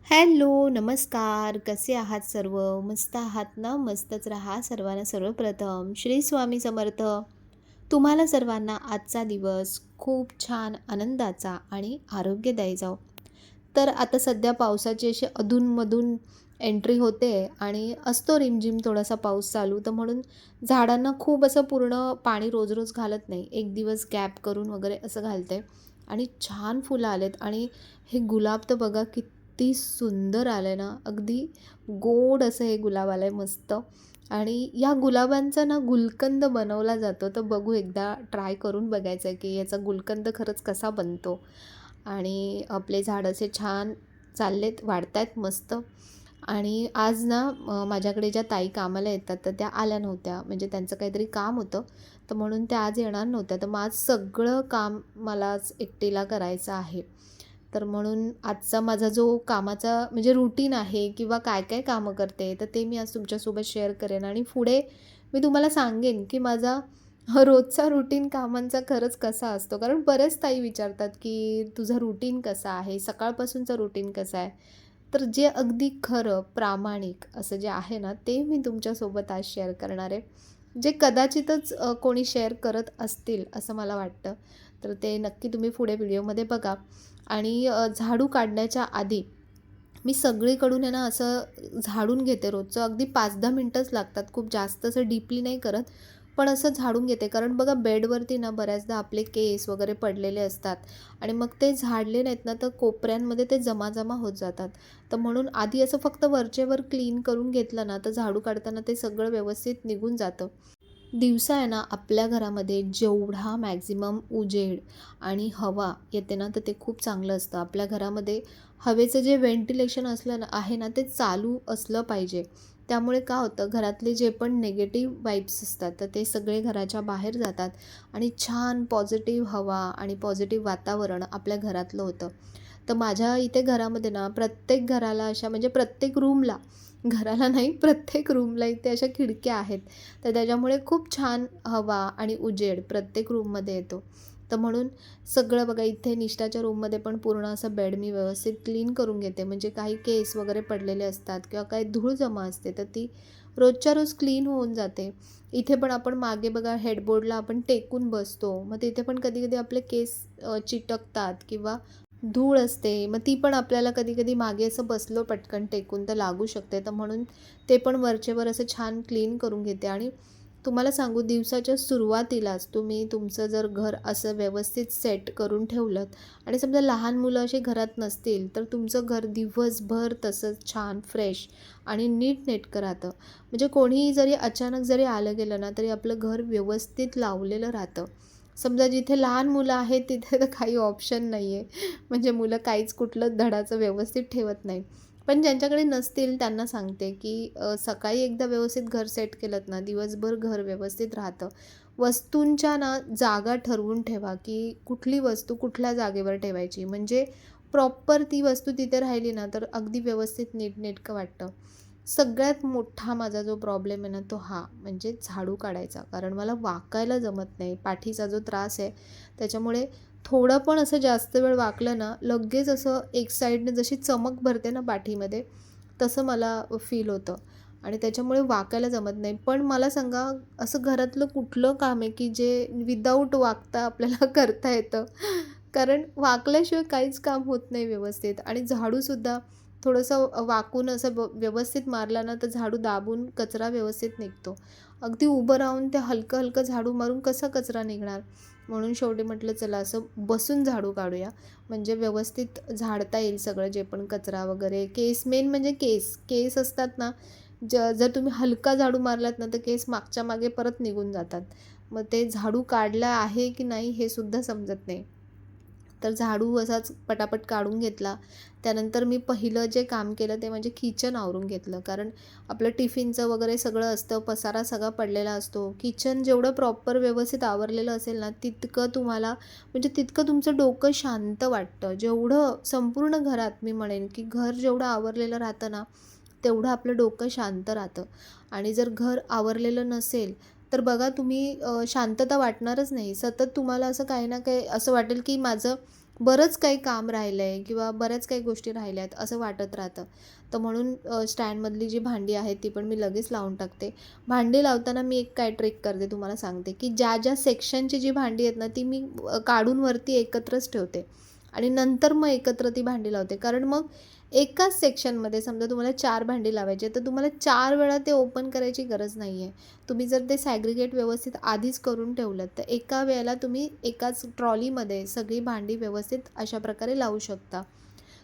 Hello, नमस्कार. कसे आहात सर्व? मस्त आहात ना? मस्तच राहा. सर्वांना सर्वप्रथम श्री स्वामी समर्थ. तुम्हाला सर्वांना आजचा दिवस खूप छान आनंदाचा आणि आरोग्यदायी जाओ. तर आता सध्या पावसाची अशी अधूनमधून एंट्री होते आणि असतो रिमझिम थोडासा पाऊस चालू. तर म्हणून झाडांना खूप असं पूर्ण पाणी रोज-रोज घालत नाही. एक दिवस गॅप करून वगैरे असं घालते आणि छान फुलं आलेत आणि हे गुलाब तर बघा किती सुंदर आलं आहे ना. अगदी गोड असं हे गुलाब आलं आहे मस्त. आणि या गुलाबांचा ना गुलकंद बनवला जातो. तर बघू एकदा ट्राय करून बघायचं आहे की याचा गुलकंद खरंच कसा बनतो. आणि आपले झाड असे छान चाललेत, वाढतायत मस्त. आणि आज ना माझ्याकडे ज्या ताई कामाला येतात तर त्या आल्या नव्हत्या. म्हणजे त्यांचं काहीतरी काम होतं, तर म्हणून त्या आज येणार नव्हत्या. तर मग आज सगळं काम मलाच एकटीला करायचं आहे. तर म्हणून आजचा माझा जो कामाचा म्हणजे रुटीन आहे किंवा काय काय कामं करते, तर ते मी आज तुमच्यासोबत शेअर करेन. आणि पुढे मी तुम्हाला सांगेन की माझा रोजचा रुटीन कामांचा खरंच कसा असतो. कारण बरेच ताई विचारतात की तुझा रुटीन कसा आहे, सकाळपासूनचा रुटीन कसा आहे. तर जे अगदी खरं प्रामाणिक असं जे आहे ना, ते मी तुमच्यासोबत आज शेअर करणार आहे. जे कदाचितच कोणी शेअर करत असतील असं मला वाटतं. तर ते नक्की तुम्ही पुढे व्हिडिओमध्ये बघा. आणि झाडू काढण्याच्या आधी मी सगळीकडून आहे ना असं झाडून घेते रोजचं. अगदी 5-10 मिनिटंच लागतात. खूप जास्त असं डीपली नाही करत, पण असं झाडून घेते. कारण बघा बेडवरती ना बऱ्याचदा आपले केस वगैरे पडलेले असतात आणि मग ते झाडले नाहीत ना, तर कोपऱ्यांमध्ये ते जमा होत जातात. तर म्हणून आधी असं फक्त वरचेवर क्लीन करून घेतलं ना, तर झाडू काढताना ते सगळं व्यवस्थित निघून जातं. दिवसा आहे ना आपल्या घरामध्ये जेवढा मॅक्झिमम उजेड आणि हवा येते ना, तर ते खूप चांगलं असतं. आपल्या घरामध्ये हवेचं जे व्हेंटिलेशन असलं ना आहे ना, ते चालू असलं पाहिजे. त्यामुळे काय होतं, घरातले जे पण निगेटिव्ह वाइब्स असतात तर ते सगळे घराच्या बाहेर जातात आणि छान पॉझिटिव्ह हवा आणि पॉझिटिव्ह वातावरण आपल्या घरातलं होतं. तर माझ्या इथे घरामध्ये ना प्रत्येक घराला अशा म्हणजे प्रत्येक रूमला, घराला नाही प्रत्येक रूमला इथे अशा खिडक्या आहेत. तर त्याच्यामुळे खूप छान हवा आणि उजेड प्रत्येक रूममध्ये येतो. तर म्हणून सगळं बघा इथे निष्ठाच्या रूममध्ये पण पूर्ण असं बेड मी व्यवस्थित क्लीन करून घेते. म्हणजे काही केस वगैरे पडलेले असतात किंवा काही धूळ जमा असते तर ती रोजच्या रोज क्लीन होऊन जाते. इथे पण आपण मागे बघा हेडबोर्डला आपण टेकून बसतो. मग तिथे पण कधी-कधी आपले केस चिटकतात किंवा धूळ असते. मग ती पण आपल्याला कधी-कधी मागे असं बसलो पटकन टेकून तर लागू शकते. तर म्हणून ते पण वरचेवर असं छान क्लीन करून घेते. आणि तुम्हाला सांगू दिवसाच्या सुरुवातीलाच तुम्ही तुमचं जर घर असं व्यवस्थित सेट करून ठेवलंत आणि समजा लहान मुलं अशी घरात नसतील, तर तुमचं घर दिवसभर तसंच छान फ्रेश आणि नीटनेटकं राहतं. म्हणजे कोणीही जरी अचानक जरी आलं गेलं ना, तरी आपलं घर व्यवस्थित लावलेलं राहतं. समजा जिथे लहान मुलं आहेत तिथे तर काही ऑप्शन नाही आहे. म्हणजे मुलं काहीच कुठलं धडाचं व्यवस्थित ठेवत नाही. पण ज्यांच्याकडे नसतील त्यांना सांगते, की सकाळी एकदा व्यवस्थित घर सेट केलंत ना, दिवसभर घर व्यवस्थित राहतं. वस्तूंच्या ना जागा ठरवून ठेवा, की कुठली वस्तू कुठल्या जागेवर ठेवायची. म्हणजे प्रॉपर ती वस्तू तिथे राहिली ना, तर अगदी व्यवस्थित नीटनेटकं वाटतं. सगळ्यात मोठा माझा जो प्रॉब्लेम आहे ना, तो हा म्हणजे झाडू काढायचा. कारण मला वाकायला जमत नाही. पाठीचा जो त्रास आहे त्याच्यामुळे थोडं पण असं जास्त वेळ वाकलं ना, लगेच असं एक साईडने जशी चमक भरते ना पाठीमध्ये, तसं मला फील होतं आणि त्याच्यामुळे वाकायला जमत नाही. पण मला सांगा, असं घरातलं कुठलं काम आहे, की जे विदाऊट वाकता आपल्याला करता येतं? कारण वाकल्याशिवाय काहीच काम होत नाही व्यवस्थित. आणि झाडूसुद्धा थोडंसं वाकून असं व्यवस्थित मारला ना, तर झाडू दाबून कचरा व्यवस्थित निघतो. अगदी उभं राहून ते हलकं-हलकं झाडू मारून कसा कचरा निघणार? म्हणून शेवटी म्हटलं चला असं बसून झाडू काढूया. म्हणजे व्यवस्थित झाडता येईल सगळं जे पण कचरा वगैरे. केस मेन म्हणजे केस असतात ना, जर तुम्ही हलका झाडू मारलात ना, तर केस मागच्या मागे परत निघून जातात. मग ते झाडू काढला आहे की नाही हे सुद्धा समजत नाही. तर झाडू असाच पटापट काढून घेतला. त्यानंतर मी पहिलं जे काम केलं ते म्हणजे किचन आवरून घेतलं. कारण आपलं टिफिनचं वगैरे सगळं असतं, पसारा सगळा पडलेला असतो. किचन जेवढं प्रॉपर व्यवस्थित आवरलेलं असेल ना, तितकं तुम्हाला म्हणजे तितकं तुमचं डोकं शांत वाटतं. जेवढं संपूर्ण घरात मी म्हणेन, की घर जेवढं आवरलेलं राहतं ना, तेवढं आपलं डोकं शांत राहतं. आणि जर घर आवरलेलं नसेल, तर बघा तुम्ही शांतता वाटणारच नाही. सतत तुम्हाला असं काही ना काही असं वाटेल, की माझं बरंच काही काम राहिलं आहे किंवा बऱ्याच काही गोष्टी राहिल्या आहेत असं वाटत राहतं. तर म्हणून स्टँडमधली जी भांडी आहेत ती पण मी लगेच लावून टाकते. भांडी लावताना मी एक काय ट्रिक करते तुम्हाला सांगते, की ज्या सेक्शनची जी भांडी आहेत ना ती मी काढून वरती एकत्रच ठेवते आणि नंतर मग एकत्र ती भांडी लावते. कारण मग एकाच सेक्शनमध्ये समजा तुम्हाला 4 भांडी लावायची आहे, तर तुम्हाला 4 वेळा ते ओपन करायची गरज नाही आहे. तुम्ही जर ते सॅग्रिगेट व्यवस्थित आधीच करून ठेवलंत, तर एका वेळेला तुम्ही एकाच ट्रॉलीमध्ये सगळी भांडी व्यवस्थित अशा प्रकारे लावू शकता.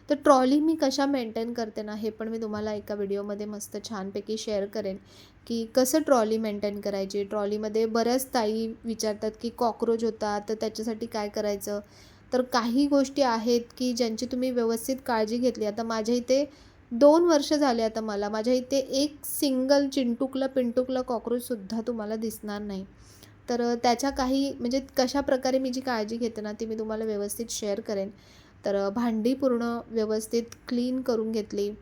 तर ट्रॉली मी कशा मेंटेन करते ना, हे पण मी तुम्हाला एका व्हिडिओमध्ये मस्त छानपैकी शेअर करेन, की कसं ट्रॉली मेंटेन करायची. ट्रॉलीमध्ये बऱ्याच ताई विचारतात, की कॉकरोच होतात, तर त्याच्यासाठी काय करायचं? तर काही गोष्टी आहेत, की ज्यांची तुम्ही व्यवस्थित काळजी घेतली. आता माझ्या इथे 2 वर्ष झाले आता मला. माझ्या इथे एक सिंगल चिंटुकला कॉकरोचसुद्धा तुम्हाला दिसणार नाही. तर त्याच्या काही म्हणजे कशाप्रकारे मी जी काळजी घेते ना, ती मी तुम्हाला व्यवस्थित शेअर करेन. तर भांडी पूर्ण व्यवस्थित क्लीन करून घेतली.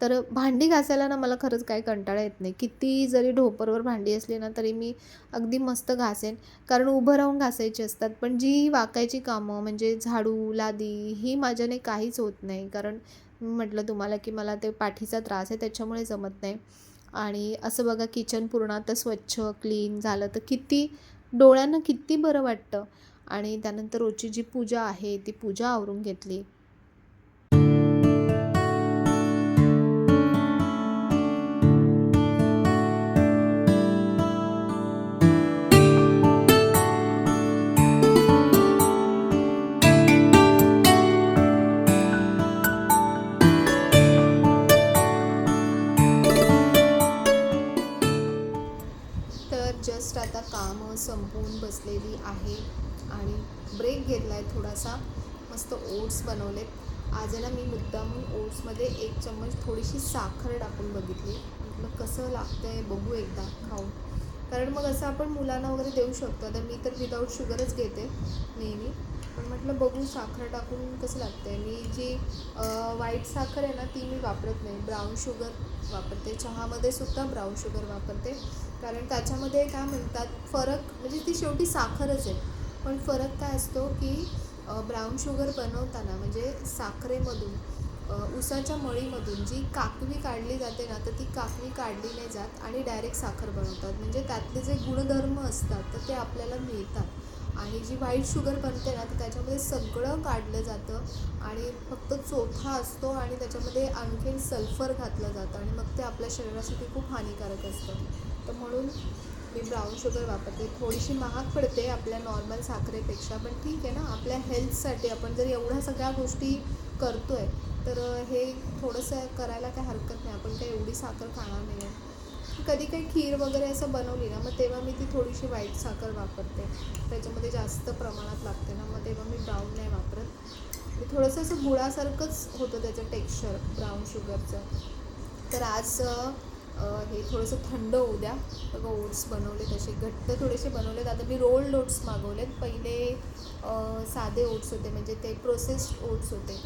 तर भांडी घासायला ना मला खरंच काही कंटाळा येत नाही. किती जरी ढोपरवर भांडी असली ना, तरी मी अगदी मस्त घासेन. कारण उभं राहून घासायची असतात. पण जी वाकायची कामं म्हणजे झाडू, लादी ही माझ्याने काहीच होत नाही. कारण मी म्हटलं तुम्हाला, की मला ते पाठीचा त्रास आहे त्याच्यामुळे जमत नाही. आणि असं बघा किचन पूर्ण आता स्वच्छ, क्लीन झालं तर किती डोळ्यांना किती बरं वाटतं. आणि त्यानंतर रोजची जी पूजा आहे, ती पूजा आवरून घेतली. तर जस्ट आता कामं संपवून बसलेली आहे आणि ब्रेक घेतला आहे थोडासा. मस्त ओट्स बनवलेत. आज आहे ना मी मुद्दामून ओट्समध्ये 1 चम्मच थोडीशी साखर टाकून बघितली. म्हटलं कसं लागतं आहे बघू एकदा खाऊन. कारण मग असं आपण मुलांना वगैरे देऊ शकतो. आता मी तर विदाऊट शुगरच घेते नेहमी. पण म्हटलं बघू साखर टाकून कसं लागतं आहे. मी जी व्हाईट साखर आहे ना ती मी वापरत नाही. ब्राऊन शुगर वापरते. चहामध्ये सुद्धा ब्राऊन शुगर वापरते. कारण त्याच्यामध्ये काय म्हणतात फरक म्हणजे ती शेवटी साखरच आहे. पण फरक काय असतो की ब्राऊन शुगर बनवताना म्हणजे साखरेमधून ऊसाच्या मळीमधून जी काकवी काढली जाते ना, तर ती काकवी काढली नाही जात आणि डायरेक्ट साखर बनवतात. म्हणजे त्यातले जे गुणधर्म असतात तर ते आपल्याला मिळतात. आणि जी व्हाईट शुगर बनते ना, तर त्याच्यामध्ये सगळं काढलं जातं आणि फक्त चोथा असतो आणि त्याच्यामध्ये आणखीन सल्फर घातलं जातं आणि मग ते आपल्या शरीरासाठी खूप हानिकारक असतं. तर म्हणून मी ब्राऊन शुगर वापरते. थोडीशी महाग पडते आपल्या नॉर्मल साखरेपेक्षा, पण ठीक आहे ना, आपल्या हेल्थसाठी आपण जर एवढ्या सगळ्या गोष्टी करतो आहे, तर हे थोडंसं करायला काही हरकत नाही. आपण काही एवढी साखर खाणार नाही आहे. कधी काही खीर वगैरे असं बनवली ना, मग तेव्हा मी ती थोडीशी व्हाईट साखर वापरते. त्याच्यामध्ये जास्त प्रमाणात लागते ना, मग तेव्हा मी ब्राऊन नाही वापरत. थोडंसं असं गुळासारखंच होतं त्याचं टेक्स्चर ब्राऊन शुगरचं. तर आज हे थोडंसं थंड होऊ द्या. बघा ओट्स बनवले तसे घट्ट थोडेसे बनवलेत. आता मी रोल्ड ओट्स मागवलेत. पहिले साधे ओट्स होते म्हणजे ते प्रोसेस्ड ओट्स होते.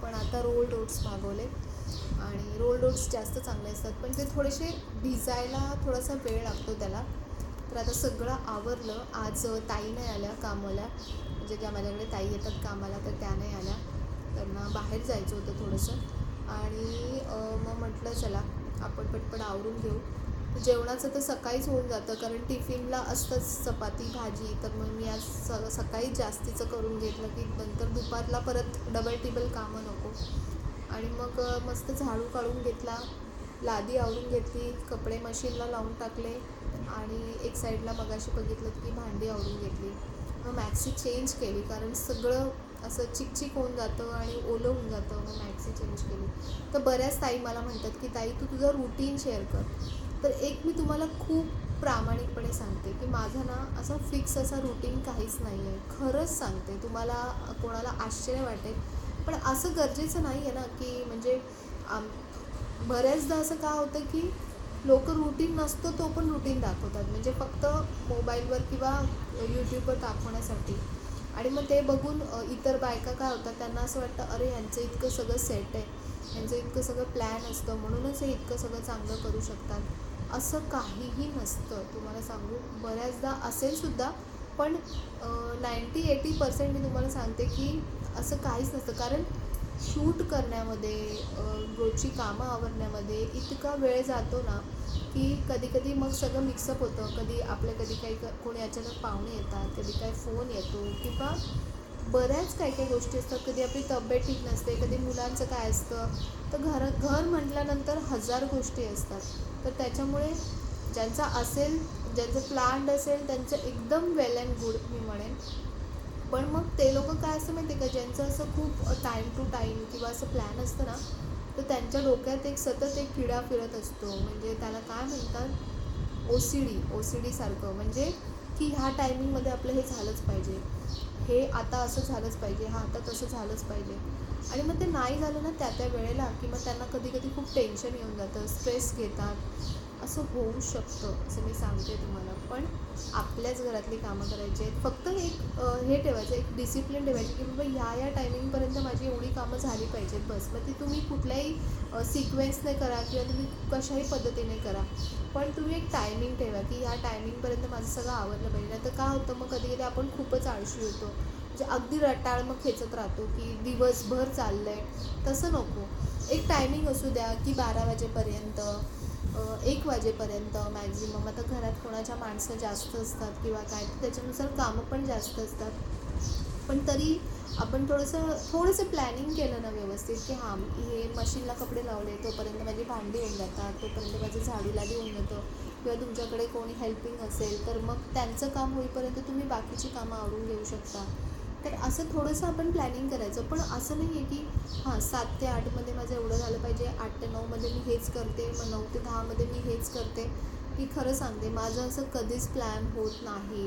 पण आता रोल्ड ओट्स मागवलेत आणि रोल्ड ओट्स जास्त चांगले असतात. पण ते थोडेसे भिजायला थोडासा वेळ लागतो त्याला. तर आता सगळं आवरलं. आज ताई नाही आल्या कामवाल्या, म्हणजे ज्या माझ्याकडे ताई येतात कामाला तर त्या नाही आल्या. त्यांना बाहेर जायचं होतं थोडंसं आणि मग म्हटलं चला आपण पटपट आवरून घेऊ. जेवणाचं तर सकाळीच होऊन जातं कारण टिफिनला असतंच चपाती भाजी. तर मग मी आज सकाळीच जास्तीचं करून घेतलं की नंतर दुपारला परत डबल टिबल कामं नको. आणि मग मस्त झाडू काढून घेतला, लादी आवरून घेतली, कपडे मशीनला लावून टाकले आणि एक साईडला मगाशी बघितलं की भांडी आवरून घेतली. मग मॅक्सी चेंज केली कारण सगळं असं चिकचिक होऊन जातं आणि ओलं होऊन जातं. मग मॅक्सी चेंज केली. तर बऱ्याच ताई मला म्हणतात की ताई तू तुझं रुटीन शेअर कर. तर एक मी तुम्हाला खूप प्रामाणिकपणे सांगते की माझं ना असं फिक्स असा रुटीन काहीच नाही आहे. खरंच सांगते. तुम्हाला कोणाला आश्चर्य वाटेल, पण असं गरजेचं नाही आहे ना, की म्हणजे आम बऱ्याचदा असं का होतं की लोकं रुटीन नसतो तो पण रुटीन दाखवतात. म्हणजे फक्त मोबाईलवर किंवा यूट्यूबवर दाखवण्यासाठी. आणि मग ते बघून इतर बायका काय होतात, त्यांना असं वाटतं, अरे ह्यांचं इतकं सगळं सेट आहे, ह्यांचं इतकं सगळं प्लॅन असतं, म्हणूनच हे इतकं सगळं चांगलं करू शकतात. असं काहीही नसतं. तुम्हाला सांगू, बऱ्याचदा असेलसुद्धा, पण 90-80% मी तुम्हाला सांगते की असं काहीच नसतं. कारण शूट करण्यामध्ये, रोजची कामं आवरण्यामध्ये इतका वेळ जातो ना, की कधी-कधी मग सगळं मिक्सअप होतं. कधी काही कोणी अचानक पाहुणे येतात, कधी काय फोन येतो किंवा बऱ्याच काही गोष्टी असतात. कधी आपली तब्येत ठीक नसते, कधी मुलांचं काय असतं. तर घर म्हटल्यानंतर हजार गोष्टी असतात. तर त्याच्यामुळे ज्यांचा असेल, ज्यांचं प्लॅन्ड असेल त्यांचं एकदम वेल अँड गुड मी म्हणेन. पण मग ते लोकं काय असतं माहिती आहे का, ज्यांचं असं खूप टाईम टू टाईम किंवा असं प्लॅन असतं ना, तर त्यांच्या डोक्यात सतत एक किडा फिरत असतो. म्हणजे त्याला काय म्हणतात, ओ सी डी सारखं. म्हणजे की ह्या टायमिंगमध्ये आपलं हे झालंच पाहिजे, हे आता असं झालंच पाहिजे, आता तसं झालंच पाहिजे. आणि मग ते नाही झालं ना त्या वेळेला, की मग त्यांना कधी कधी खूप टेन्शन येऊन जातं, स्ट्रेस घेतात. असं होऊ शकतं, असं मी सांगते तुम्हाला. पण आपल्याच घरातली कामं करायची आहेत. फक्त हे ठेवायचं, एक डिसिप्लिन ठेवायची, की बाबा ह्या टायमिंगपर्यंत माझी एवढी कामं झाली पाहिजेत बस. मग ती तुम्ही कुठल्याही सिक्वेन्सने करा किंवा तुम्ही कशाही पद्धतीने करा, पण तुम्ही एक टायमिंग ठेवा, की ह्या टायमिंगपर्यंत माझं सगळं आवरलं पाहिजे. नाही तर काय होतं, मग कधी कधी आपण खूपच आळशी होतो, म्हणजे अगदी रटाळ मग खेचत राहतो, की दिवसभर चाललं आहे. तसं नको. एक टायमिंग असू द्या, की 12 वाजेपर्यंत, 1 वाजेपर्यंत मॅक्झिमम. आता घरात कोणाच्या माणसं जास्त असतात किंवा काय, तर त्याच्यानुसार कामं पण जास्त असतात. पण तरी आपण थोडंसं प्लॅनिंग केलं ना व्यवस्थित, की हां, हे मशीनला कपडे लावले तोपर्यंत माझी भांडी होऊन जातात, तोपर्यंत माझं झाडूलादी होऊन जातं. किंवा तुमच्याकडे कोणी हेल्पिंग असेल तर मग त्यांचं काम होईपर्यंत तुम्ही बाकीची कामं आवरून घेऊ शकता. तर असं थोडंसं आपण प्लॅनिंग करायचं. पण असं नाही आहे की हां, 7 ते 8मध्ये माझं एवढं झालं पाहिजे, 8 ते 9मध्ये मी हेच करते, मग 9 ते 10मध्ये मी हेच करते. मी खरं सांगते, माझं असं कधीच प्लॅन होत नाही.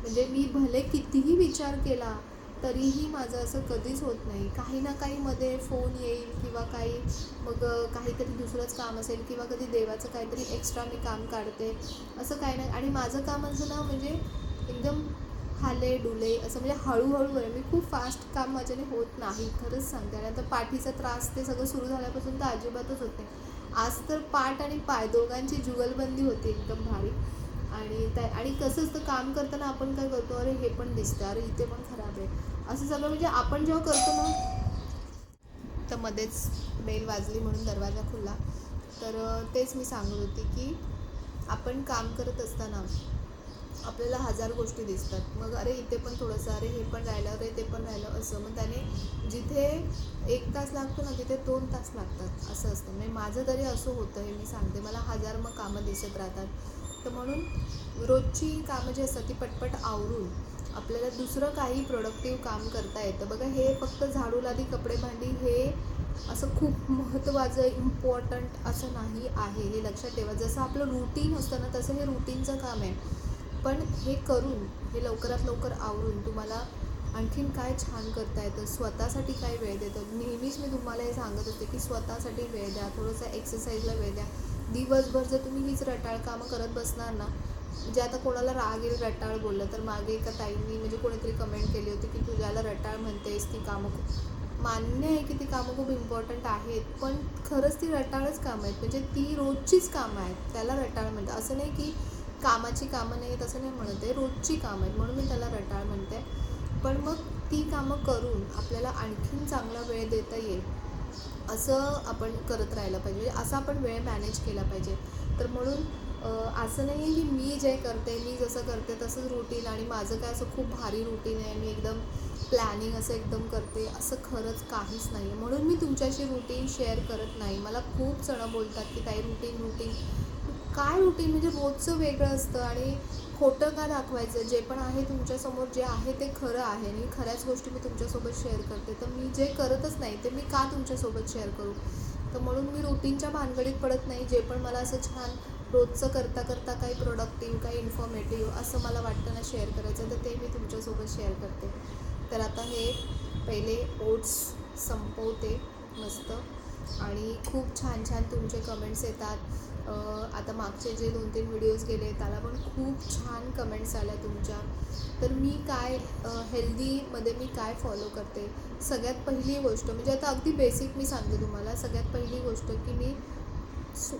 म्हणजे मी भले कितीही विचार केला, तरीही माझं असं कधीच होत नाही. काही ना काही मध्ये फोन येईल किंवा काही, मग काहीतरी दुसरंच काम असेल किंवा कधी देवाचं काहीतरी एक्स्ट्रा मी काम काढते, असं काही नाही. आणि माझं काम असं ना, म्हणजे एकदम हाले डुले असं, म्हणजे हळूहळू आहे. मी खूप फास्ट काम माझ्याने होत नाही, खरंच सांगते. आणि आता पाठीचा त्रास ते सगळं सुरू झाल्यापासून तर अजिबातच होत नाही. आज तर पाठ आणि पाय दोघांची जुगलबंदी होती एकदम भारी. आणि कसं असतं, काम करताना आपण काय करतो, अरे हे पण दिसतं, अरे इथे पण खराब आहे, असं सगळं. म्हणजे आपण जेव्हा करतो ना, तर मध्येच बेल वाजली म्हणून दरवाजा खुलला. तर तेच मी सांगत होती की आपण काम करत असताना आपल्याला हजार गोष्टी दिसतात. मग अरे इथे पण थोडंसं, अरे हे पण राहिलं, अरे ते पण राहिलं, असं. मग त्याने जिथे 1 तास लागतो ना, तिथे 2 तास लागतात, असं असतं. म्हणजे माझं तरी असं होतं, हे मी सांगते. मला हजार मग कामं दिसत राहतात. तर म्हणून रोजची कामं जी असतात ती पटपट आवरून आपल्याला दुसरं काही प्रोडक्टिव्ह काम करता येतं. बघा, हे फक्त झाडू लादी कपडे भांडी हे असं खूप महत्त्वाचं इम्पॉर्टंट असं नाही आहे, हे लक्षात ठेवा. जसं आपलं रुटीन असतं ना, तसं हे रुटीनचं काम आहे. पण हे करून, हे लवकरात लवकर आवरून तुम्हाला आणखीन काय छान करता येतं, स्वतःसाठी काय वेळ देतं. नेहमीच मी तुम्हाला हे सांगत असते की स्वतःसाठी वेळ द्या, थोडंसं एक्सरसाइजला वेळ द्या. दिवसभर जर तुम्ही हीच रटाळ कामं करत बसणार ना, म्हणजे आता कोणाला राग येईल रटाळ बोललं तर, मागे एका ताईंनी म्हणजे कोणीतरी कमेंट केली होती की तुझ्याला रटाळ म्हणतेस, ती कामं खूप मान्य आहे की ती कामं खूप इम्पॉर्टंट आहेत, पण खरंच ती रटाळच कामं आहेत. म्हणजे ती रोजचीच कामं आहेत, त्याला रटाळ म्हणतात. असं नाही की कामाची कामं नाही आहेत, असं नाही म्हणत आहे, रोजची कामं आहेत म्हणून मी त्याला रटाळ म्हणते. पण मग ती कामं करून आपल्याला आणखीन चांगला वेळ देता येईल, असं आपण करत राहायला पाहिजे. म्हणजे असं आपण वेळ मॅनेज केला पाहिजे. तर म्हणून असं नाही आहे की मी जे करते, मी जसं करते तसंच रुटीन, आणि माझं काय असं खूप भारी रुटीन आहे, मी एकदम प्लॅनिंग असं एकदम करते, असं खरंच काहीच नाही आहे. म्हणून मी तुमच्याशी रुटीन शेअर करत नाही. मला खूप जणं बोलतात की ताई रुटीन रुटीन, काय रुटीन, म्हणजे रोजचं वेगळं असतं आणि खोटं का दाखवायचं. जे पण आहे तुमच्यासमोर, जे आहे ते खरं आहे, आणि खऱ्याच गोष्टी मी तुमच्यासोबत शेअर करते. तर मी जे करतच नाही ते मी का तुमच्यासोबत शेअर करू. तर म्हणून मी रुटीनच्या भानगडीत पडत नाही. जे पण मला असं छान रोजचं करता करता काही प्रोडक्टिव्ह, काही इन्फॉर्मेटिव्ह असं मला वाटतं ना शेअर करायचं, तर ते मी तुमच्यासोबत शेअर करते. तर आता हे पहिले ओट्स संपवते मस्त, आणि खूप छान छान तुमचे कमेंट्स येतात. आता मागचे जे 2-3 व्हिडिओज गेले त्याला पण खूप छान कमेंट्स आल्या तुमच्या. तर मी काय हेल्दीमध्ये मी काय फॉलो करते, सगळ्यात पहिली गोष्ट म्हणजे आता अगदी बेसिक मी सांगते तुम्हाला. सगळ्यात पहिली गोष्ट की मी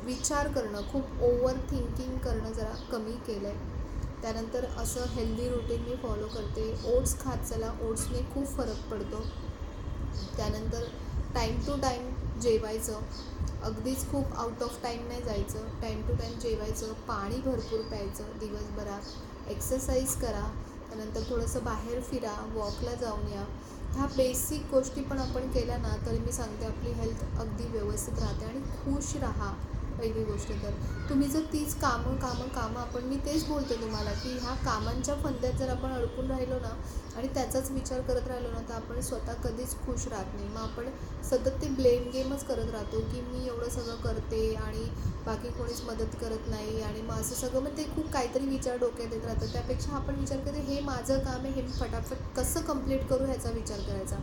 विचार करणं, खूप ओव्हर थिंकिंग करणं जरा कमी केलं आहे. त्यानंतर असं हेल्दी रुटीन मी फॉलो करते. ओट्स खात चला, ओट्सने खूप फरक पडतो. त्यानंतर टाईम टू टाईम जेवायचं, अगदीच खूप आउट ऑफ टाईम नाही जायचं. टाईम टू टाईम जेवायचं, पाणी भरपूर प्यायचं दिवसभरात, एक्सरसाइज करा, त्यानंतर थोडंसं बाहेर फिरा, वॉकला जाऊन या. ह्या बेसिक गोष्टी पण आपण केल्या ना, तरी मी सांगते आपली हेल्थ अगदी व्यवस्थित राहते. आणि खुश राहा. पहिली गोष्ट तर तुम्ही जर तीच कामं कामं कामं आपण मी तेच बोलते तुम्हाला की ह्या कामांच्या फंद्यात जर आपण अडकून राहिलो ना आणि त्याचाच विचार करत राहिलो ना, तर आपण स्वतः कधीच खुश राहत नाही. मग आपण सतत ते ब्लेम गेमच करत राहतो की मी एवढं सगळं करते आणि बाकी कोणीच मदत करत नाही, आणि मग असं सगळं मग ते खूप काहीतरी विचार डोक्यात येत राहतं. त्यापेक्षा आपण विचार करते हे माझं काम आहे, हे मी फटाफट कसं कंप्लीट करू ह्याचा विचार करायचा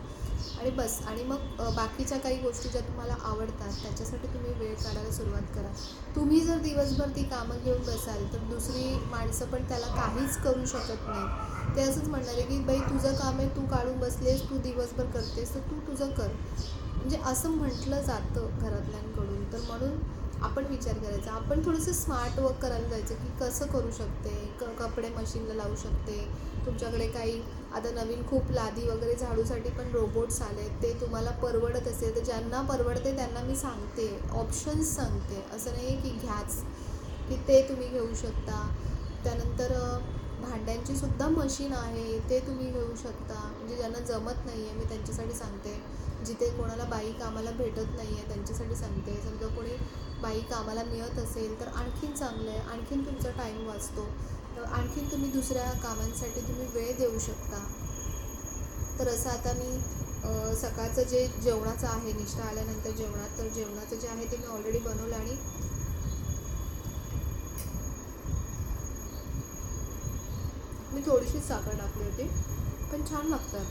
आणि बस. आणि मग बाकीच्या काही गोष्टी ज्या तुम्हाला आवडतात त्याच्यासाठी तुम्ही वेळ काढायला सुरुवात करा. तुम्ही जर दिवसभर ती कामं घेऊन बसाल तर दुसरी माणसं पण त्याला काहीच करू शकत नाही. ते असंच म्हणणार आहे की बाई तुझं काम आहे, तू काढून बसलेस, तू दिवसभर करतेस, तर तू तुझं कर, म्हणजे असं म्हटलं जातं घरातल्यांकडून. तर म्हणून आपण विचार करायचा, आपण थोडंसं स्मार्ट वर्क करायला जायचं की कसं करू शकते. कपडे मशीनला लावू शकते. तुमच्याकडे काही आता नवीन खूप लादी वगैरे झाडूसाठी पण रोबोट्स आले, ते तुम्हाला परवडत असेल तर ज्यांना परवडते त्यांना मी सांगते, ऑप्शन्स सांगते. असं नाही की घ्याच, की ते तुम्ही घेऊ शकता. त्यानंतर भांड्यांची सुद्धा मशीन आहे, ते तुम्ही घेऊ शकता. म्हणजे ज्यांना जमत नाही आहे मी त्यांच्यासाठी सांगते. जिथे कोणाला बाई कामाला भेटत नाही आहे त्यांच्यासाठी सांगते. समजा कोणी बाई कामाला मिळत असेल तर आणखीन चांगलं आहे, आणखीन तुमचा टाईम वाचतो, तर आणखीन तुम्ही दुसऱ्या कामांसाठी तुम्ही वेळ देऊ शकता. तर असं आता मी सकाळचं जे जेवणाचं आहे, निष्ठा आल्यानंतर जेवणात, तर जेवणाचं जे आहे ते मी ऑलरेडी बनवलं आणि मी थोडीशी साखर टाकली होती, पण छान लागतं.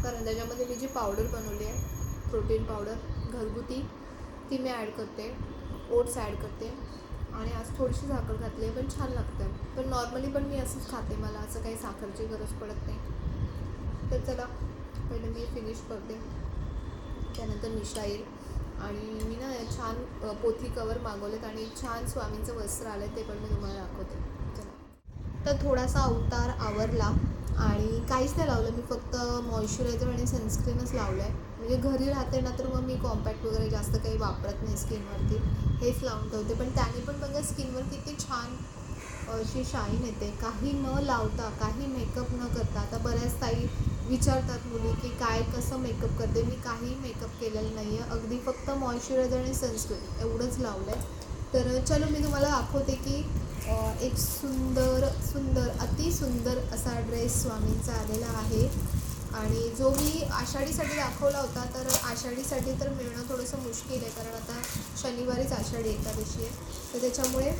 कारण त्याच्यामध्ये मी जी पावडर बनवली आहे, प्रोटीन पावडर घरगुती, ती मी ॲड करते, ओट्स ॲड करते आणि आज थोडीशी साखर घातली आहे, पण छान लागतं. पण नॉर्मली पण मी असंच खाते, मला असं काही साखरची गरज पडत नाही. तर चला पहिले मी फिनिश करते, त्यानंतर निशा येईल. आणि मी ना छान पोथी कवर मागवलेत आणि छान स्वामींचं वस्त्र आलं आहे, ते पण मी तुम्हाला दाखवते. चला, तर थोडासा अवतार आवरला आणि काहीच नाही लावलं मी, फक्त मॉइश्चरायझर आणि सनस्क्रीनच लावलं आहे. म्हणजे घरी राहते ना, तर मग मी कॉम्पॅक्ट वगैरे जास्त काही वापरत नाही स्किनवरती, हेच लावून ठेवते. पण त्याने पण बघा स्किनवर किती छान अशी शाईन येते, काही न लावता, काही मेकअप न करता. आता बऱ्याच ताई विचारतात मुली की काय कसं मेकअप करते, मी काही मेकअप केलेलं नाही आहे, अगदी फक्त मॉइश्चरायझर आणि सनस्क्रीन एवढंच लावलं आहे. तर चलो मी तुम्हाला दाखवते की एक सुंदर सुंदर अतिसुंदर असा ड्रेस स्वामींचा आलेला आहे. आणि जो मी आषाढीसाठी दाखवला होता, तर आषाढीसाठी तर मिळणं थोडंसं मुश्किल आहे, कारण आता शनिवारीच आषाढी एकादशी आहे. तर त्याच्यामुळे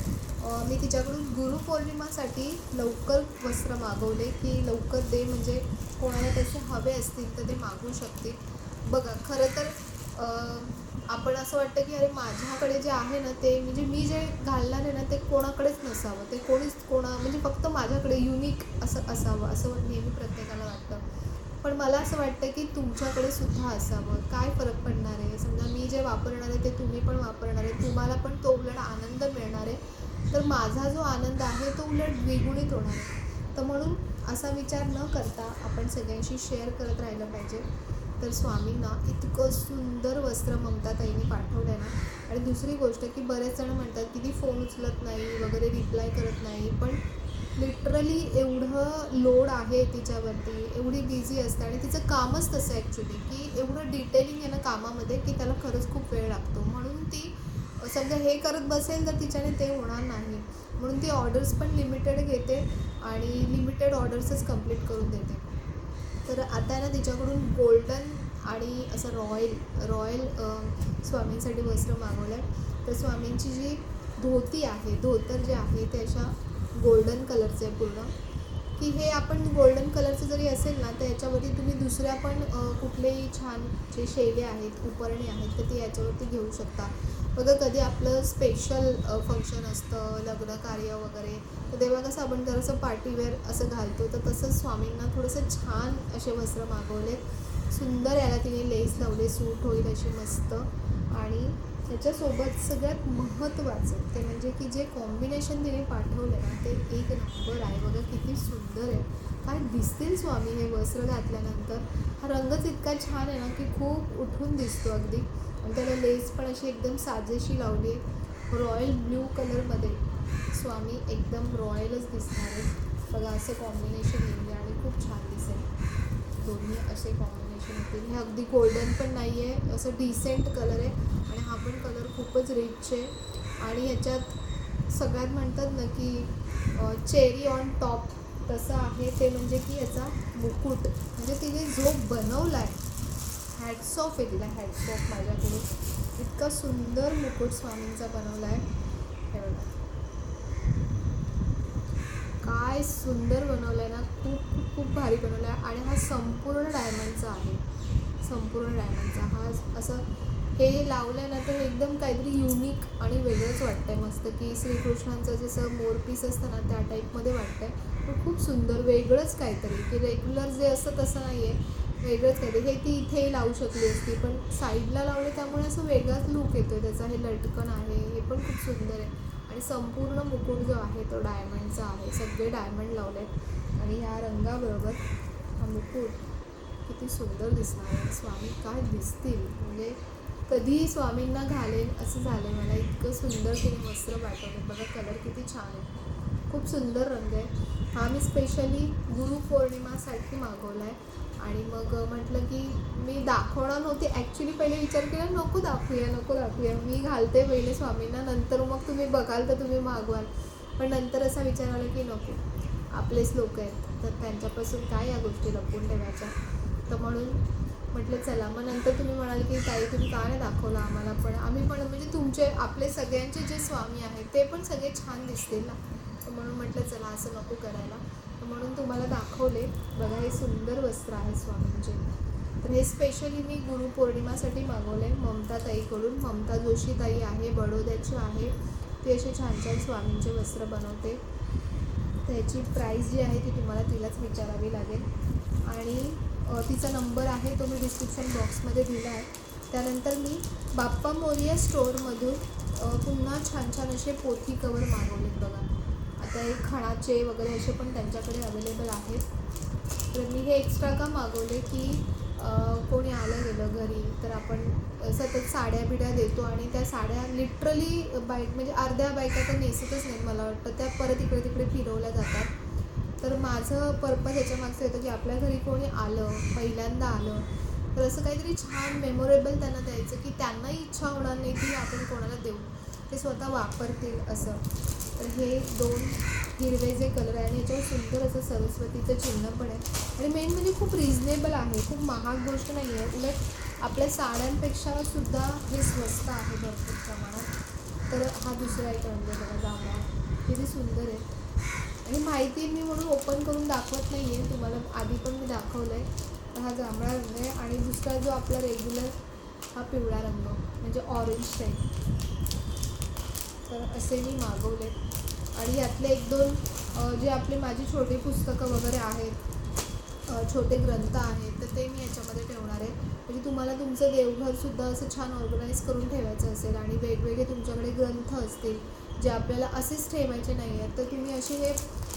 मी तिच्याकडून गुरुपौर्णिमासाठी लवकर वस्त्र मागवले की लवकर दे, म्हणजे कोणाला त्याचे हवे असतील तर ते मागू शकतील. बघा खरं तर आपण असं वाटतं की अरे माझ्याकडे जे आहे ना, ते म्हणजे मी जे घालणार आहे ना, ते कोणाकडेच नसावं, ते म्हणजे फक्त माझ्याकडे युनिक असं असावं, असं नेहमी प्रत्येकाला वाटतं. पण मला असं वाटतं की तुमच्याकडे सुद्धा असावं. काय फरक पडणार आहे, समजा मी जे वापरणार आहे ते तुम्ही पण वापरणार आहे, तुम्हाला पण तो उलट आनंद मिळणार आहे, तर माझा जो आनंद आहे तो उलट द्विगुणित होणार आहे. तर म्हणून असा विचार न करता आपण सगळ्यांशी शेअर करत राहिलं पाहिजे. तर स्वामींना इतकं सुंदर वस्त्र ममताताईंनी पाठवलं आहे ना. आणि दुसरी गोष्ट की बरेच जण म्हणतात की ती फोन उचलत नाही वगैरे, रिप्लाय करत नाही, पण लिटरली एवढं लोड आहे तिच्यावरती, एवढी बिझी असते आणि तिचं कामच तसं ॲक्च्युली की एवढं डिटेलिंग आहे ना कामामध्ये की त्याला खरंच खूप वेळ लागतो. म्हणून ती समजा हे करत बसेल तर तिच्याने ते होणार नाही, म्हणून ती ऑर्डर्स पण लिमिटेड घेते आणि लिमिटेड ऑर्डर्सच कंप्लीट करून देते. तर आता ना तिच्याकडून गोल्डन आणि असं रॉयल स्वामींसाठी वस्त्र मागवलं आहे. तर स्वामींची जी धोती आहे, धोतर जे आहे ते अशा गोल्डन कलरचं आहे पूर्ण, की हे आपण गोल्डन कलरचं जरी असेल ना तर याच्यावरती तुम्ही दुसऱ्या पण कुठलेही छान जे शेले आहेत, उपरणे आहेत तर ते याच्यावरती घेऊ शकता. बघा कधी आपलं स्पेशल फंक्शन असतं, लग्न कार्य वगैरे, तर तेव्हा कसं आपण जरासं पार्टीवेअर असं घालतो, तर तसंच स्वामींना थोडंसं छान असे वस्त्र मागवले. सुंदर याला तिने लेस लावले, सूट होईल अशी मस्त. आणि त्याच्यासोबत सगळ्यात महत्त्वाचं ते म्हणजे की जे कॉम्बिनेशन तिने पाठवलं ना ते एक नंबर आहे. बघा किती सुंदर आहे, काय दिसतील स्वामी हे वस्त्र घातल्यानंतर. हा रंगच इतका छान आहे ना की खूप उठून दिसतो अगदी. आणि त्याला लेस पण अशी एकदम साजेशी लावली आहे, रॉयल ब्ल्यू कलरमध्ये. स्वामी एकदम रॉयलच दिसणार आहे. बघा असं कॉम्बिनेशन येईल आणि खूप छान दिसेल. दोन्ही असे कॉम्बिनेशन येतील. हे अगदी गोल्डन पण नाही आहे, असं डिसेंट कलर आहे. आणि हा पण कलर खूपच रिच आहे. आणि ह्याच्यात सगळ्यात म्हणतात ना की चेरी ऑन टॉप तसं आहे ते, म्हणजे की याचा मुकुट म्हणजे तिने जो बनवला आहे, हॅट्स ऑफ आहे तिला, हॅट्स ऑफ माझ्याकडून. इतका सुंदर मुकुट स्वामींचा बनवला आहे. हे बघा काय सुंदर बनवलं आहे ना, खूप खूप खूप भारी बनवलं आहे. आणि हा संपूर्ण डायमंडचा आहे, संपूर्ण डायमंडचा. हा असं हे लावलं आहे ना तर एकदम काहीतरी युनिक आणि वेगळंच वाटतं आहे मस्त, की श्रीकृष्णांचं जसं मोरपीस असतं ना त्या टाईपमध्ये वाटतं आहे. पण खूप सुंदर वेगळंच काहीतरी, की रेग्युलर जे असतं तसं नाही आहे, वेगळंच काहीतरी. हे ती इथेही लावू शकली असती पण साईडला लावले त्यामुळे असं वेगळाच लूक येतो आहे त्याचा. हे लटकन आहे, हे पण खूप सुंदर आहे. आणि संपूर्ण मुकुट जो आहे तो डायमंडचा आहे, सगळे डायमंड लावले आहेत. आणि ह्या रंगाबरोबर हा मुकुट किती सुंदर दिसणार आहे. स्वामी काय दिसतील, म्हणजे कधीही स्वामींना घालेल असं झालं आहे मला. इतकं सुंदर तिने वस्त्र पाठवले. बघा कलर किती छान आहे, खूप सुंदर रंग आहे. हा मी स्पेशली गुरुपौर्णिमासाठी मागवला आहे. आणि मग म्हटलं की मी दाखवणार नव्हती ॲक्च्युली. पहिले विचार केला नको दाखवूया, नको दाखवूया, मी घालते पहिले स्वामींना, नंतर मग तुम्ही बघाल तर तुम्ही मागवाल. पण नंतर असा विचार आला की नको, आपलेच लोक आहेत तर त्यांच्यापासून काय या गोष्टी लपवून ठेवायच्या. तर म्हणून म्हटलं चला. मग नंतर तुम्ही म्हणाल की ताई तुम्ही का नाही दाखवलं आम्हाला पण, आम्ही पण म्हणजे तुमचे आपले सगळ्यांचे जे स्वामी आहेत ते पण सगळे छान दिसतील ना. तर म्हणून म्हटलं चला असं नको करायला, तर म्हणून तुम्हाला दाखवले. बघा हे सुंदर वस्त्र आहे स्वामींचे. तर हे स्पेशली मी गुरुपौर्णिमासाठी मागवले ममता ताईकडून. ममता जोशी ताई आहे, बडोद्याची आहे. ती असे छान छान स्वामींचे वस्त्र बनवते. त्याची प्राईस जी आहे ती तुम्हाला तिलाच विचारावी लागेल. आणि तिचा नंबर आहे तो मी डिस्क्रिप्शन बॉक्समध्ये दिला आहे. त्यानंतर मी बाप्पा मोरिया स्टोअरमधून पुन्हा छान छान असे पोथी कवर मागवलेत. बघा आता हे खणाचे वगैरे असे पण त्यांच्याकडे अवेलेबल आहेत. तर मी हे एक्स्ट्रा का मागवले की कोणी आलं गेलं घरी तर आपण सतत साड्या बिड्या देतो आणि त्या साड्या लिटरली म्हणजे अर्ध्या बायका तर नेसतच नाहीत मला वाटतं, त्या परत इकडे तिकडे फिरवल्या जातात. तर माझं पर्पज ह्याच्यामागचं येतं की आपल्या घरी कोणी आलं, पहिल्यांदा आलं तर असं काहीतरी छान मेमोरेबल त्यांना द्यायचं, की त्यांनाही इच्छा होणार नाही की आपण कोणाला देऊ, ते स्वतः वापरतील असं. तर हे 2 हिरवे जे कलर आहे आणि ह्याच्यावर सुंदर असं सरस्वतीचं चिन्ह पण आहे. आणि मेन म्हणजे खूप रिजनेबल आहे, खूप महाग गोष्ट नाही आहे. उलट आपल्या साड्यांपेक्षा सुद्धा हे स्वस्त आहे भरपूर प्रमाणात. तर हा दुसरा एक रंग बघा जांभळा, किती सुंदर आहे. आणि माहिती मी म्हणून ओपन करून दाखवत नाही आहे तुम्हाला, आधी पण मी दाखवलं आहे. तर हा जांभळा रंग आहे. आणि दुसरा जो आपला रेग्युलर हा पिवळा रंग म्हणजे ऑरेंज टाईप. तर असे मी मागवले. आणि यातले 1-2 जे आपले माझी छोटी पुस्तकं वगैरे आहेत, छोटे ग्रंथ आहेत, तर ते मी याच्यामध्ये ठेवणार आहे. म्हणजे तुम्हाला तुमचं देवघरसुद्धा असं छान ऑर्गनाईज करून ठेवायचं असेल आणि वेगवेगळे तुमच्याकडे ग्रंथ असतील जे आपल्याला असेच ठेवायचे नाही आहेत, तर तुम्ही असे हे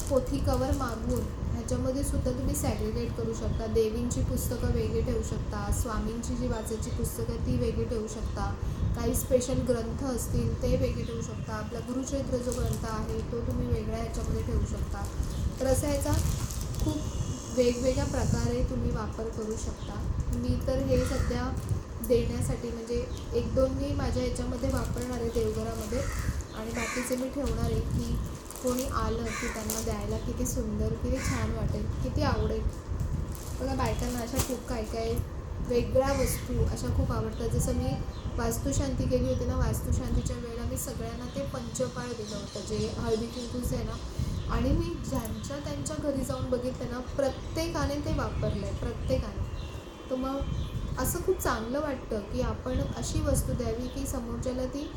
पोथी कवर मागवून ह्याच्यामध्ये सुद्धा तुम्ही सॅग्रिगेट करू शकता. देवींची पुस्तकं वेगळी ठेवू शकता, स्वामींची जी वाचायची पुस्तकं आहे ती वेगळी ठेवू शकता, काही स्पेशल ग्रंथ असतील ते वेगळे ठेवू शकता, आपला गुरुचरित्र जो ग्रंथ आहे तो तुम्ही वेगळ्या ह्याच्यामध्ये ठेवू शकता. तर असं ह्याचा खूप वेगवेगळ्या प्रकारे तुम्ही वापर करू शकता. मी तर हे सध्या देण्यासाठी म्हणजे 1-2 मी माझ्या ह्याच्यामध्ये वापरणार आहे देवघरामध्ये आणि बाकीचे मी ठेवणार आहे की कोणी आलं की त्यांना द्यायला किती सुंदर, किती छान वाटेल, किती आवडेल. बघा बायकांना अशा खूप काय काय वेगळ्या वस्तू अशा खूप आवडतात. जसं मी वास्तुशांती केली होती ना, वास्तुशांतीच्या वेळेला मी सगळ्यांना ते पंचपाळ दिलं होतं, जे हळदी कुंकूचं आहे ना. आणि मी ज्यांच्या त्यांच्या घरी जाऊन बघितलं ना, प्रत्येकाने ते वापरलं आहे, प्रत्येकाने. तर मग असं खूप चांगलं वाटतं की आपण अशी वस्तू द्यावी की समोरच्याला ती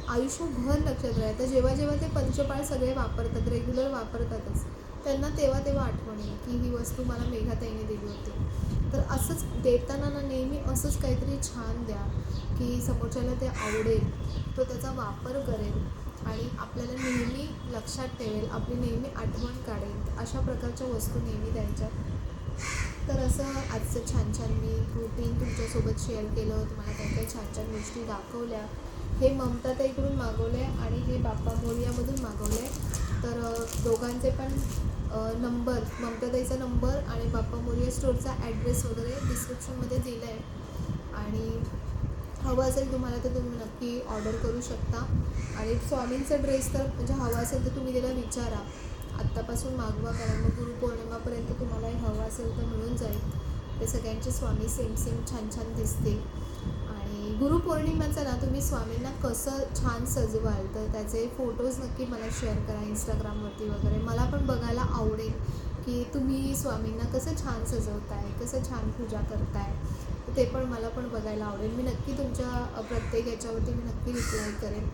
आयुष्यभर लक्षात राहील. तर जेव्हा जेव्हा ते पंचपाळ सगळे वापरतात, रेग्युलर वापरतातच, त्यांना तेव्हा तेव्हा आठवण येईल की ही वस्तू मला मेघाताईने दिली होती. तर असंच देताना ना नेहमी असंच काहीतरी छान द्या की समोरच्याला ते आवडेल, तो त्याचा वापर करेल आणि आपल्याला नेहमी लक्षात ठेवेल, आपली नेहमी आठवण काढेल. अशा प्रकारच्या वस्तू नेहमी द्यायच्या. तर असं आजचं छान छान मी रुटीन तुमच्यासोबत शेअर केलं, तुम्हाला काही काही छान छान गोष्टी दाखवल्या. हे ममताताईकडून मागवलं आहे आणि हे बाप्पा मोरयामधून मागवलं आहे. तर दोघांचे पण नंबर, ममताताईचा नंबर आणि बाप्पा मोरया स्टोअरचा ॲड्रेस वगैरे डिस्क्रिप्शनमध्ये दिला आहे. आणि हवं असेल तुम्हाला तर तुम्ही नक्की ऑर्डर करू शकता. आणि स्वामींचा ड्रेस तर म्हणजे हवा असेल तर तुम्ही त्याला विचारा, आत्तापासून मागवा, कारण मग गुरुपौर्णिमापर्यंत तुम्हालाही हवं असेल तर मिळून जाईल. ते सगळ्यांचे स्वामी सेम सेम छान छान दिसतील. आणि गुरुपौर्णिमेचं ना तुम्ही स्वामींना कसं छान सजवाल तर त्याचे फोटोज नक्की मला शेअर करा इंस्टाग्रामवरती वगैरे. मला पण बघायला आवडेल की तुम्ही स्वामींना कसं छान सजवताय, कसं छान पूजा करताय. ते पण मला पण बघायला आवडेल. मी नक्की तुमच्या प्रत्येक याच्यावरती मी नक्की रिप्लाय करेन.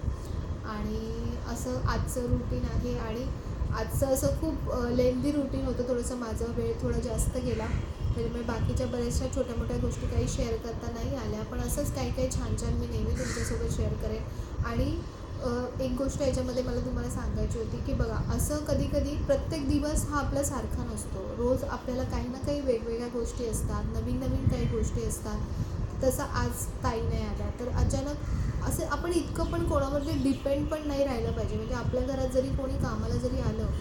आणि असं आजचं रुटीन आहे. आणि आजचं असं खूप लेंदी रुटीन होतं, थोडंसं माझा वेळ थोडा जास्त गेला, त्याच्यामुळे बाकीच्या बऱ्याचशा छोट्या मोठ्या गोष्टी काही शेअर करता नाही आल्या. पण असंच काही काही छान छान मी नेहमी तुमच्यासोबत शेअर करेन. आणि एक गोष्ट याच्यामध्ये मला तुम्हाला सांगायची होती की बघा, असं कधी कधी प्रत्येक दिवस हा आपला सारखा नसतो. रोज आपल्याला काही ना काही वेगवेगळ्या गोष्टी असतात, नवीन नवीन काही गोष्टी असतात. तसं आज ताई नाही आल्या तर अचानक असं आपण इतकं पण कोणावरती डिपेंड पण नाही राहिलं पाहिजे. म्हणजे आपल्या घरात जरी कोणी कामाला जरी आलं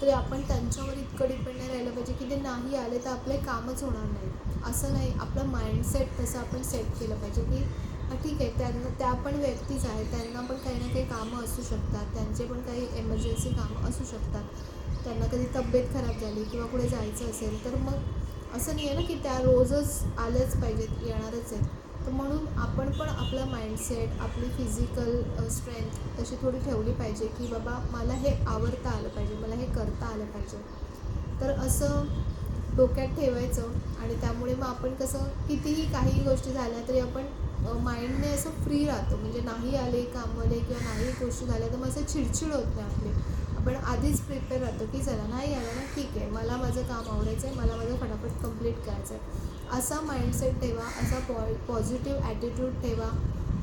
तरी आपण त्यांच्यावर इतकं डिपेंड नाही राहिलं पाहिजे की ते नाही आले तर आपले कामच होणार नाही. असं नाही, आपलं माइंडसेट तसं आपण सेट केलं पाहिजे की ठीक आहे, त्या पण व्यक्तीच आहेत, त्यांना पण काही ना काही कामं असू शकतात, त्यांचे पण काही एमर्जन्सी कामं असू शकतात. त्यांना कधी तब्येत खराब झाली किंवा कुठे जायचं असेल तर मग असं नाही आहे ना की त्या रोजच आल्याच पाहिजेत, येणारच आहेत. तर म्हणून आपण पण आपला माइंडसेट, आपली फिजिकल स्ट्रेंथ तशी थोडी ठेवली पाहिजे की बाबा मला हे आवडता आलं पाहिजे, मला हे करता आलं पाहिजे. तर असं डोक्यात ठेवायचं. आणि त्यामुळे मग आपण कसं कितीही काही गोष्टी झाल्या तरी आपण माइंडने असं फ्री राहतो. म्हणजे नाही आले कामवाले किंवा नाही गोष्टी झाल्या तर मग असं चिडचिड होत नाही आपली. आपण आधीच प्रिपेअर राहतो की चला नाही आलं ना ठीक आहे, मला माझं काम आवडायचं आहे, मला माझं फटाफट कंप्लीट करायचं आहे. असा माइंडसेट ठेवा, असा पॉझिटिव्ह ॲटिट्यूड ठेवा,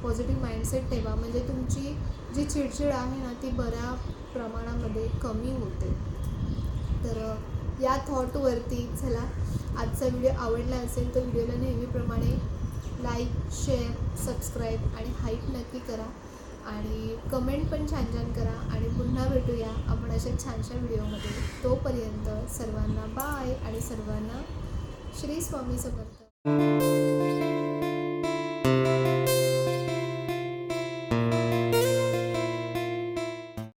पॉझिटिव्ह माइंडसेट ठेवा. म्हणजे तुमची जी चिडचिड आहे ना ती बऱ्या प्रमाणामध्ये कमी होते. तर या थॉटवरती चला, आजचा व्हिडिओ आवडला असेल तर व्हिडिओला नेहमीप्रमाणे लाईक, शेअर, सबस्क्राईब आणि हाईप नक्की करा. आणि कमेंट पण छान छान करा. आणि पुन्हा भेटूया आपण अशा छानशा व्हिडिओमध्ये. तोपर्यंत सर्वांना बाय आणि सर्वांना श्री स्वामी समर्थ.